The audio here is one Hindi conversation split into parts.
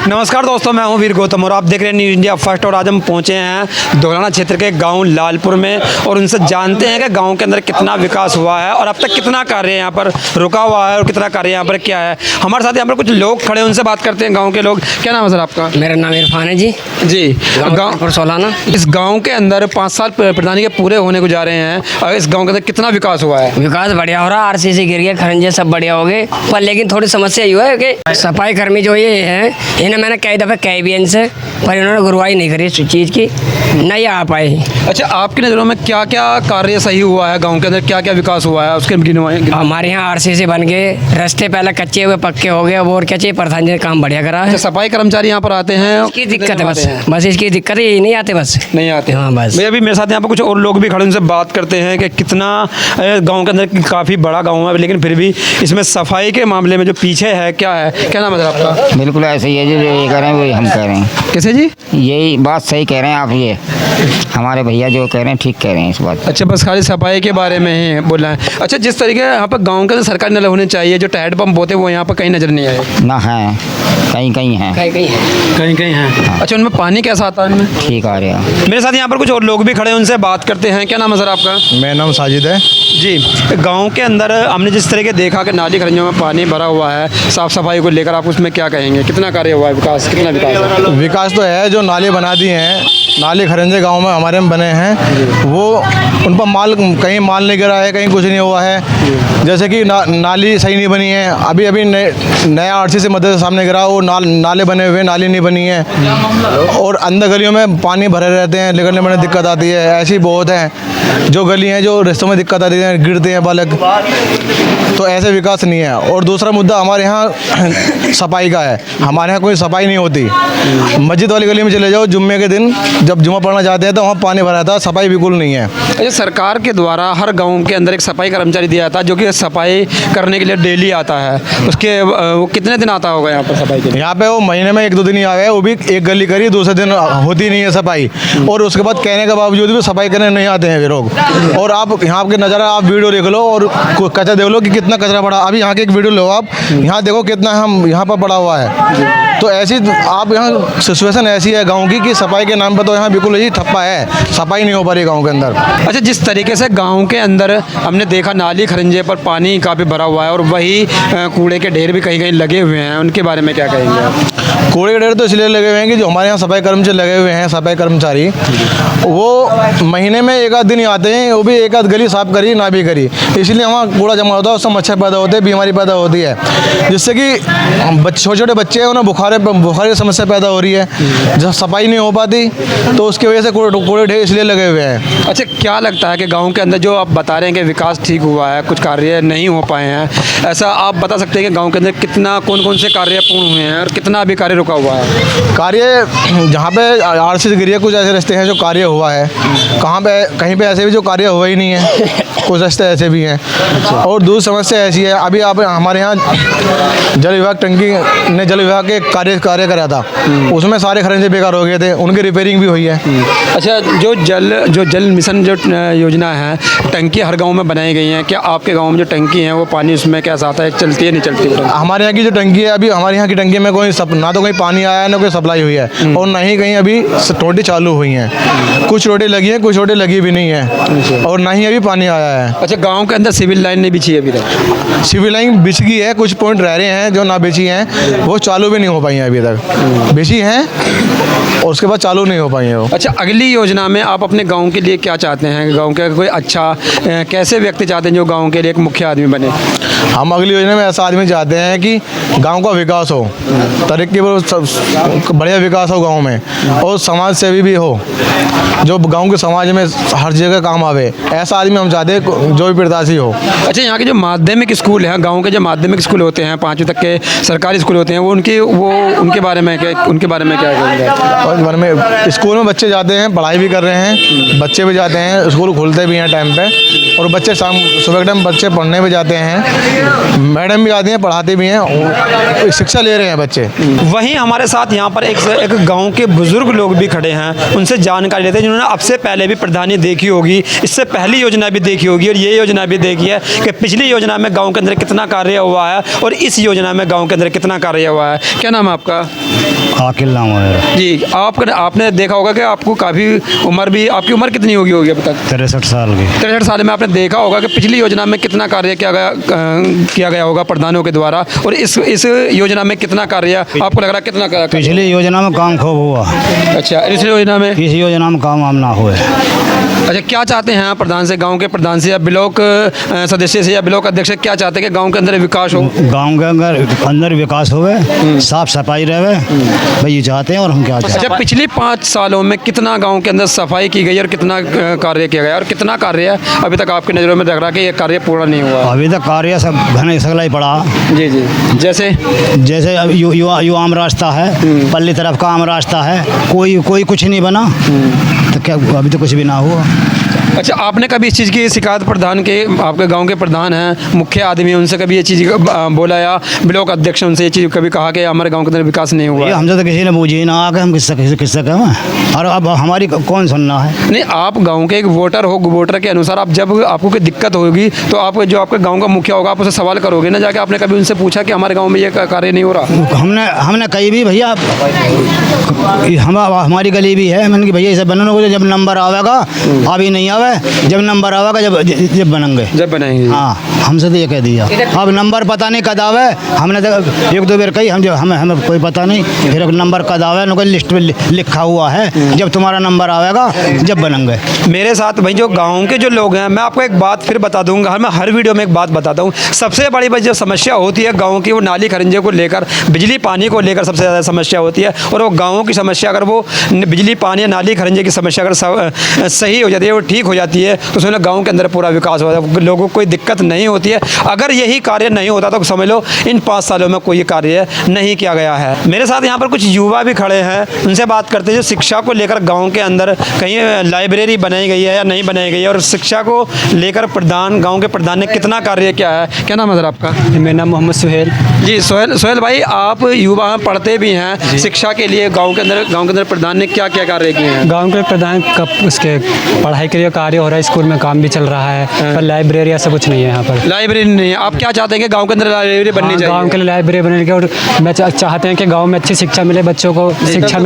नमस्कार दोस्तों, मैं हूं वीर गौतम और आप देख रहे हैं न्यू इंडिया फर्स्ट। और आज हम पहुंचे हैं धोलाना क्षेत्र के गांव लालपुर में और उनसे जानते हैं कि गांव के अंदर कितना विकास हुआ है और अब तक कितना कार्य यहाँ पर रुका हुआ है और कितना कार्य यहाँ पर क्या है। हमारे साथ यहाँ पर कुछ लोग खड़े हैं, उनसे बात करते हैं। गाँव के लोग, क्या नाम है सर आपका? मेरा नाम इरफान है जी। गाँव सोलाना। इस गाँव के अंदर 5 साल प्रधानी के पूरे होने को जा रहे हैं और इस गाँव के अंदर कितना विकास हुआ है? विकास बढ़िया हो रहा है, RCC गिर गया, खरंजे सब बढ़िया हो गए, पर लेकिन थोड़ी समस्या ये है कि सफाई कर्मी जो ये है इन्हें मैंने कई दफ़े कही भी इनसे, पर इन्होंने गुरुवाई नहीं करी इस चीज़ की, नहीं आ पाए। अच्छा, आपकी नज़रों में क्या क्या कार्य सही हुआ है गांव के अंदर, क्या क्या विकास हुआ है उसके हमारे यहाँ RCC बन गए, रास्ते पहले कच्चे हुए पक्के हो गए, और क्या चाहिए, प्रधान जी ने काम बढ़िया करा है। सफाई कर्मचारी यहाँ पर आते हैं, इसकी दिक्कत है बस इसकी दिक्कत है, ये नहीं आते, बस नहीं आते। हाँ बस। भैया अभी मेरे साथ यहाँ पर कुछ और लोग भी खड़े, उनसे बात करते हैं कि कितना गांव के अंदर काफ़ी बड़ा गांव है, लेकिन फिर भी इसमें सफाई के मामले में जो पीछे है, क्या है, क्या नाम है आपका? बिल्कुल ऐसे ही है जो ये कह रहे हैं वही हम कह रहे हैं। कैसे जी? यही बात सही कह रहे हैं आप, ये हमारे भैया जो कह रहे हैं ठीक कह रहे हैं इस बात। अच्छा, बस खाली सफाई के बारे में ही बोलना है। अच्छा, जिस तरीके यहाँ पर गाँव के अंदर सरकारी नल होने चाहिए, जो टैड पंप होते हैं वो यहाँ पर कहीं नज़र नहीं आए। ना है, कहीं कहीं है, कहीं कहीं है। अच्छा, उनमें पानी कैसा आता है? उनमें ठीक आ रहा है। मेरे साथ यहाँ पर कुछ और लोग भी खड़े हैं, उनसे बात करते हैं। क्या नाम है सर आपका? मेरा नाम साजिद है जी। गांव के अंदर हमने जिस तरह के देखा कि नाली खरंजों में पानी भरा हुआ है, साफ़ सफाई को लेकर आप उसमें क्या कहेंगे? कितना कार्य हुआ है, विकास कितना विकास है? विकास तो है, जो नाले बना दिए हैं, नाले खरंजे गांव में हमारे में बने हैं, वो उन पर माल कहीं माल नहीं गिरा है, कहीं कुछ नहीं हुआ है। जैसे कि नाली सही नहीं बनी है, अभी अभी नया RCC मदद सामने गिरा, वो नाले बने हुए, नाली नहीं बनी है, और अंदर गलियों में पानी भरे रहते हैं, निकलने में दिक्कत आती है। ऐसी बहुत हैं जो गली हैं जो रास्तों में दिक्कत आती है, गिरते हैं बालक, तो ऐसे विकास नहीं है। और दूसरा मुद्दा हमारे यहाँ सफाई का है, हमारे यहाँ कोई सफाई नहीं होती। मस्जिद वाली गली में चले जाओ, जुम्मे के दिन जब जुम्मा पढ़ना जाते हैं तो वहाँ पानी भरा था, सफाई बिल्कुल नहीं है। अच्छा, सरकार के द्वारा हर गांव के अंदर एक सफाई कर्मचारी दिया जाता है जो कि सफाई करने के लिए डेली आता है, उसके वो कितने दिन आता होगा यहाँ पर सफाई के लिए? यहाँ पे वो महीने में 1-2 दिन ही आए, वो भी एक गली करी, दूसरे दिन होती नहीं है सफाई, और उसके बाद कहने के बावजूद भी सफाई करने नहीं आते हैं वे लोग। और आप यहाँ के नज़ारा, आप वीडियो देख लो और कचरा देख लो कि कितना कचरा पड़ा। अभी यहाँ की एक वीडियो लो आप, यहाँ देखो कितना हम यहाँ पर पड़ा हुआ है। तो ऐसी आप यहाँ सिचुएशन ऐसी है गाँव की कि सफाई के नाम पर तो यहाँ बिल्कुल ही ठप्पा है, सफाई नहीं हो पा रही गाँव के अंदर। अच्छा, जिस तरीके से गांव के अंदर हमने देखा नाली खरंजे पर पानी काफ़ी भरा हुआ है और वही कूड़े के ढेर भी कहीं कहीं लगे हुए हैं, उनके बारे में क्या कहेंगे आप? कूड़े के ढेर तो इसलिए लगे हुए हैं कि जो हमारे यहाँ सफाई कर्मचारी लगे हुए हैं, सफाई कर्मचारी, वो महीने में 1 आध दिन ही आते हैं, वो भी 1 आध गली साफ करी ना भी करी, इसलिए वहाँ कूड़ा जमा होता है, उससे मच्छर पैदा होते हैं, बीमारी पैदा होती है, जिससे कि छोटे छोटे बच्चे हैं उन्हें बुखार की समस्या पैदा हो रही है। जब सफाई नहीं हो पाती तो उसकी वजह से कूड़े ढेर इसलिए लगे हुए हैं। अच्छा, क्या लगता है कि गांव के अंदर जो आप बता रहे हैं कि विकास ठीक हुआ है, कुछ कार्य नहीं हो पाए हैं, ऐसा आप बता सकते हैं कि गांव के अंदर कितना कौन कौन से कार्य पूर्ण हुए हैं और कितना अभी कार्य रुका हुआ है? कार्य जहाँ पे RCC गिरी है, कुछ ऐसे रास्ते हैं जो कार्य हुआ है, कहीं पे ऐसे भी जो कार्य हुआ ही नहीं है, कुछ रास्ते ऐसे भी हैं। और दूसरी समस्या ऐसी है, अभी आप हमारे यहाँ जल विभाग टंकी ने जल विभाग के कार्य करा था, उसमें सारे खरंजे बेकार हो गए थे, उनकी रिपेयरिंग भी हुई है। अच्छा, जो जल मिशन जो योजना है, टंकी हर गांव में बनाई गई हैं, क्या आपके गांव में जो टंकी है वो पानी उसमें कैसा आता है, चलती है नहीं चलती है? हमारे यहाँ की जो टंकी है, अभी हमारे यहाँ की टंकी में कोई ना तो कहीं पानी आया है ना कोई सप्लाई हुई है, और ना ही कहीं अभी टोटी चालू हुई हैं। कुछ रोटी लगी हैं, कुछ रोटी लगी भी नहीं है, और ना ही अभी पानी आया है। अच्छा, गाँव के अंदर सिविल लाइन नहीं बिछी है अभी तक? सिविल लाइन बिछ गई है, कुछ पॉइंट रह रहे हैं जो ना बिछी हैं, वो चालू भी नहीं हो पाई हैं अभी तक, बिछी हैं और उसके बाद चालू नहीं हो पाई है वो। अच्छा, अगली योजना में आप अपने गांव के लिए क्या चाहते हैं? गांव के कोई अच्छा कैसे व्यक्ति चाहते हैं जो गांव के लिए एक मुख्य आदमी बने? हम अगली योजना में ऐसा आदमी चाहते हैं कि गांव का विकास हो, तरक्की बढ़िया विकास हो गांव में, और समाज सेवी भी हो, जो गांव के समाज में हर जगह काम आवे, ऐसा आदमी हम चाहते हैं जो भी प्रत्याशी हो। अच्छा, यहाँ के जो माध्यमिक स्कूल हैं, गांव के जो माध्यमिक स्कूल होते हैं, 5वीं तक के सरकारी स्कूल होते हैं, वो उनके बारे में क्या कहेंगे? और घर में स्कूल में बच्चे जाते हैं, पढ़ाई भी कर रहे हैं, बच्चे भी जाते हैं, स्कूल खुलते भी हैं टाइम पे, और बच्चे सुबह के टाइम बच्चे पढ़ने भी जाते हैं, मैडम भी आती हैं, पढ़ाते भी हैं, शिक्षा ले रहे हैं बच्चे। वहीं वहीं हमारे साथ यहाँ पर एक गांव के बुजुर्ग लोग भी खड़े हैं, उनसे जानकारी लेते हैं जिन्होंने अब से पहले भी प्रधानी देखी होगी, इससे पहली योजना भी देखी होगी और ये योजना भी देखी है कि पिछली योजना में गांव के अंदर कितना कार्य हुआ है और इस योजना में गांव के अंदर कितना कार्य हुआ है। क्या नाम है आपका? आकिल नाम है मेरा। जी, आपने देखा होगा कि आपको काफ़ी उम्र भी, आपकी उम्र कितनी होगी अब तक? 63 साल की। 63 साल में आपने देखा होगा कि पिछली योजना में कितना कार्य किया गया होगा प्रधानों के द्वारा और इस योजना में कितना कार्य आपको लग रहा है कितना कार्य? पिछली योजना में काम खूब हुआ। अच्छा, इस योजना में? इस योजना में काम ना हुए। अच्छा, क्या चाहते हैं आप प्रधान से, गांव के प्रधान से या ब्लॉक सदस्य से या ब्लॉक अध्यक्ष से, क्या चाहते हैं कि गांव के अंदर विकास हो? गांव के अंदर विकास होवे, साफ सफाई रहे, भाई ये चाहते हैं और हम क्या चाहते हैं। अच्छा, पिछले 5 सालों में कितना गांव के अंदर सफाई की गई और कितना कार्य किया गया और कितना कार्य है अभी तक आपकी नज़रों में लग रहा है कि ये कार्य पूरा नहीं हुआ? अभी तक कार्य सब घने सगला ही पड़ा। जी जी, जैसे अब यू आम रास्ता है, पल्ली तरफ का आम रास्ता है, कोई कुछ नहीं बना, तो क्या अभी तो कुछ भी ना हुआ। अच्छा, आपने कभी इस चीज़ की शिकायत प्रधान के, आपके गांव के प्रधान हैं, मुख्य आदमी, उनसे कभी ये चीज़ बोला या ब्लॉक अध्यक्ष उनसे ये चीज़ कभी कहा कि हमारे गांव के अंदर विकास नहीं हुआ? ये हमसे तो किसी ने पूछी ही ना आके, हम किससे कहें, और अब हमारी कौन सुनना है। नहीं, आप गांव के एक वोटर हो, वोटर के अनुसार आप जब आपको कोई दिक्कत होगी तो आप जो आपके गांव का मुखिया होगा आप उसे सवाल करोगे ना जाके? आपने कभी उनसे पूछा कि हमारे गाँव में ये कार्य नहीं हो रहा? हमने कही भी भैया हमारी गली भी है, मैंने कि भैया इसे बनने को जब नंबर आवेगा, अभी नहीं आवे, जब नंबर आवेगा जब बनेंगे, जब बनाएंगे। हाँ, हमसे तो ये कह दिया। अब नंबर पता नहीं कद आवे, हमने तो 1-2 बार कही, हमें कोई पता नहीं, फिर नंबर कद आवे न कोई लिस्ट में लिखा हुआ है, जब तुम्हारा नंबर आवेगा जब बनेंगे। मेरे साथ भाई जो गांव के जो लोग हैं, मैं आपको एक बात फिर बता दूंगा, मैं हर वीडियो में एक बात बताता हूँ, सबसे बड़ी जो समस्या होती है गांव की वो नाली खरंजे को लेकर, बिजली पानी को लेकर सबसे ज़्यादा समस्या होती है। और वो गाँवों की समस्या अगर वो बिजली पानी या नाली खरंजे की समस्या अगर सही हो जाती है, वो ठीक हो जाती है, तो उसमें गांव के अंदर पूरा विकास होता है, लोगों को कोई दिक्कत नहीं होती है। अगर यही कार्य नहीं होता तो समझ लो इन 5 सालों में कोई कार्य नहीं किया गया है। मेरे साथ यहाँ पर कुछ युवा भी खड़े हैं, उनसे बात करते हैं जो शिक्षा को लेकर गाँव के अंदर कहीं लाइब्रेरी बनाई गई है या नहीं बनाई गई है और शिक्षा को लेकर गाँव के प्रधान ने कितना कार्य किया है। क्या नाम है सर आपका? मेरा नाम मोहम्मद सुहेल। जी सोहेल भाई, आप युवा पढ़ते भी हैं, शिक्षा के लिए गाँव के अंदर प्रधान ने क्या क्या कार्य किए हैं? गांव के प्रधान कब उसके पढ़ाई के लिए कार्य हो रहा है, स्कूल में काम भी चल रहा है, पर लाइब्रेरी ऐसा कुछ नहीं है यहाँ पर। लाइब्रेरी नहीं है। आप क्या चाहते हैं कि गांव के अंदर लाइब्रेरी बननी चाहिए? गांव के लिए लाइब्रेरी बनने की, और मैं चाहते हैं कि गांव में अच्छी शिक्षा मिले, बच्चों को शिक्षा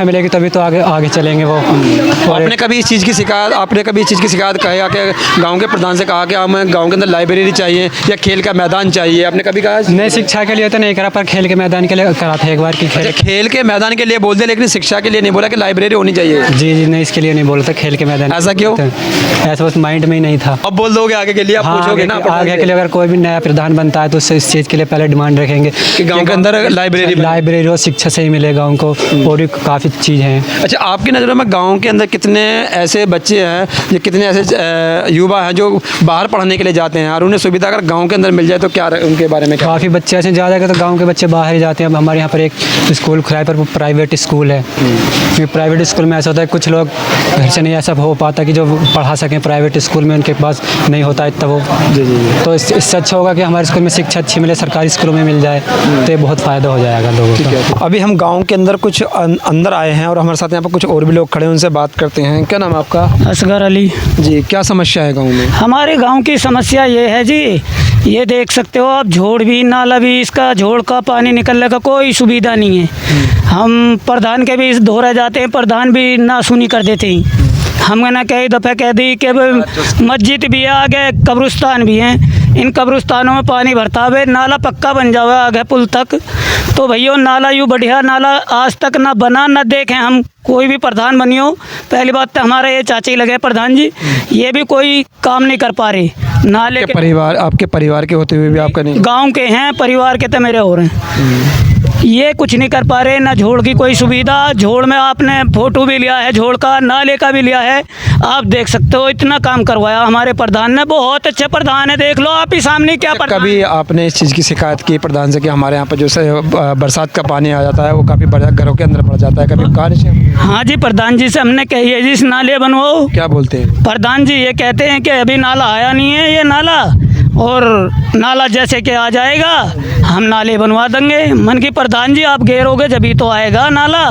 मिलेगी तभी तो आगे चलेंगे वो। आपने कभी इस चीज़ की शिकायत कहा कि गाँव के प्रधान से कहा कि हमें गाँव के अंदर लाइब्रेरी चाहिए या खेल का मैदान चाहिए, आपने कभी कहा? नहीं, शिक्षा के लिए तो नहीं करा, पर खेल के मैदान के लिए करा था एक बार की। खेल के मैदान के लिए बोलते, लेकिन शिक्षा के लिए नहीं बोला कि लाइब्रेरी होनी चाहिए? जी नहीं, इसके लिए नहीं बोला था, खेल के मैदान। ऐसा क्यों? ऐसा बस माइंड में ही नहीं था। अब बोल दोगे आगे के लिए? आप पूछोगे ना आगे के लिए अगर कोई भी नया प्रधान बनता है तो उससे इस चीज़ के लिए पहले डिमांड रखेंगे कि गांव के अंदर लाइब्रेरी और शिक्षा से ही मिलेगा उनको, और भी काफ़ी चीज़ हैं। अच्छा, आपकी नज़रों में गांव के अंदर कितने ऐसे बच्चे हैं या कितने ऐसे युवा हैं जो बाहर पढ़ने के लिए जाते हैं और उन्हें सुविधा अगर गाँव के अंदर मिल जाए तो क्या उनके बारे में? काफ़ी बच्चे ऐसे ज़्यादा के तो गाँव के बच्चे बाहर ही जाते हैं। अब हमारे यहाँ पर एक स्कूल खुला है, पर वो प्राइवेट स्कूल है। प्राइवेट स्कूल में ऐसा होता है कुछ लोग घर से नहीं ऐसा हो पाता कि जो पढ़ा सकें, प्राइवेट स्कूल में उनके पास नहीं होता इतना वो। तो इससे अच्छा होगा कि हमारे स्कूल में शिक्षा अच्छी मिले, सरकारी स्कूलों में मिल जाए, तो ये बहुत फ़ायदा हो जाएगा लोगों को। अभी हम गांव के अंदर कुछ अंदर आए हैं और हमारे साथ यहाँ पर कुछ और भी लोग खड़े हैं, उनसे बात करते हैं। क्या नाम है आपका? असगर अली। जी, क्या समस्या है गाँव में? हमारे गांव की समस्या ये है जी, ये देख सकते हो आप, झोड़ भी नाला भी, इसका झोड़ का पानी निकलने का कोई सुविधा नहीं है। हम प्रधान के भी धोरे जाते हैं, प्रधान भी ना सुनी कर देते हैं। हमने ना कई दफ़े कह दी कि मस्जिद भी है, आगे कब्रिस्तान भी हैं, इन कब्रिस्तानों में पानी भरता है, नाला पक्का बन जावे आगे पुल तक, तो भैया नाला यूँ बढ़िया नाला आज तक ना बना ना देखें हम। कोई भी प्रधान बनियो, पहली बात तो हमारे ये चाची लगे प्रधान जी, ये भी कोई काम नहीं कर पा रहे। नाले के परिवार, आपके परिवार के होते हुए भी आपका नहीं? गांव के हैं, परिवार के तो मेरे हो रहे हैं, ये कुछ नहीं कर पा रहे। ना झोड़ की कोई सुविधा, झोड़ में आपने फोटो भी लिया है, झोड़ का नाले का भी लिया है, आप देख सकते हो इतना काम करवाया हमारे प्रधान ने, बहुत अच्छे प्रधान है, देख लो आप ही सामने क्या प्रधान। कभी आपने इस चीज़ की शिकायत की प्रधान से कि हमारे यहाँ पर जो बरसात का पानी आ जाता है वो काफ़ी बड़ा घरों के अंदर पड़ जाता है, कभी कहा? हाँ जी, प्रधान जी से हमने कही है जी इस नाले बनवाओ। क्या बोलते हैं प्रधान जी? ये कहते हैं कि अभी नाला आया नहीं है, ये नाला और नाला जैसे कि आ जाएगा हम नाले बनवा देंगे। मन की प्रधान जी आप घेरोगे जभी तो आएगा नाला,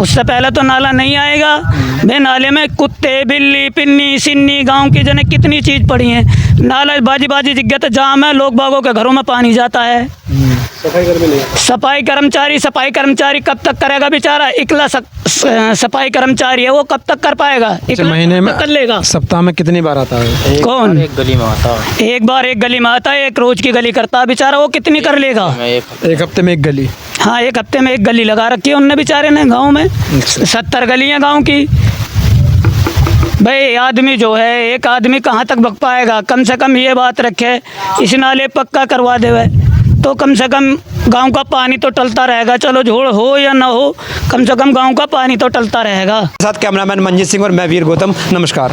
उससे पहले तो नाला नहीं आएगा। बे नाले में कुत्ते बिल्ली पिन्नी सिन्नी गांव की जने कितनी चीज़ पड़ी हैं। नाला बाजी बाजी जगह तो जाम है, लोग बागों के घरों में पानी जाता है। सफाई कर्मचारी कब तक करेगा बेचारा, इकला सफाई कर्मचारी है, वो कब तक कर पाएगा, इकला महीने में कर लेगा। सप्ताह में कितनी बार आता है? कौन एक गली में आता है, एक बार एक गली में आता है, एक रोज की गली करता है बेचारा, वो कितनी कर लेगा। एक हफ्ते में एक गली? हाँ, एक हफ्ते में एक गली लगा रखी है उनने बेचारे ने गांव में। 70 गलियां गांव की। भाई आदमी जो है, एक आदमी कहाँ तक भग पाएगा। कम से कम ये बात रखे इस नाले पक्का करवा देवे तो कम से कम गांव का पानी तो टलता रहेगा। चलो झोड़ हो या ना हो, कम से कम गांव का पानी तो टलता रहेगा। साथ कैमरामैन मंजीत सिंह और मैं वीर गौतम, नमस्कार।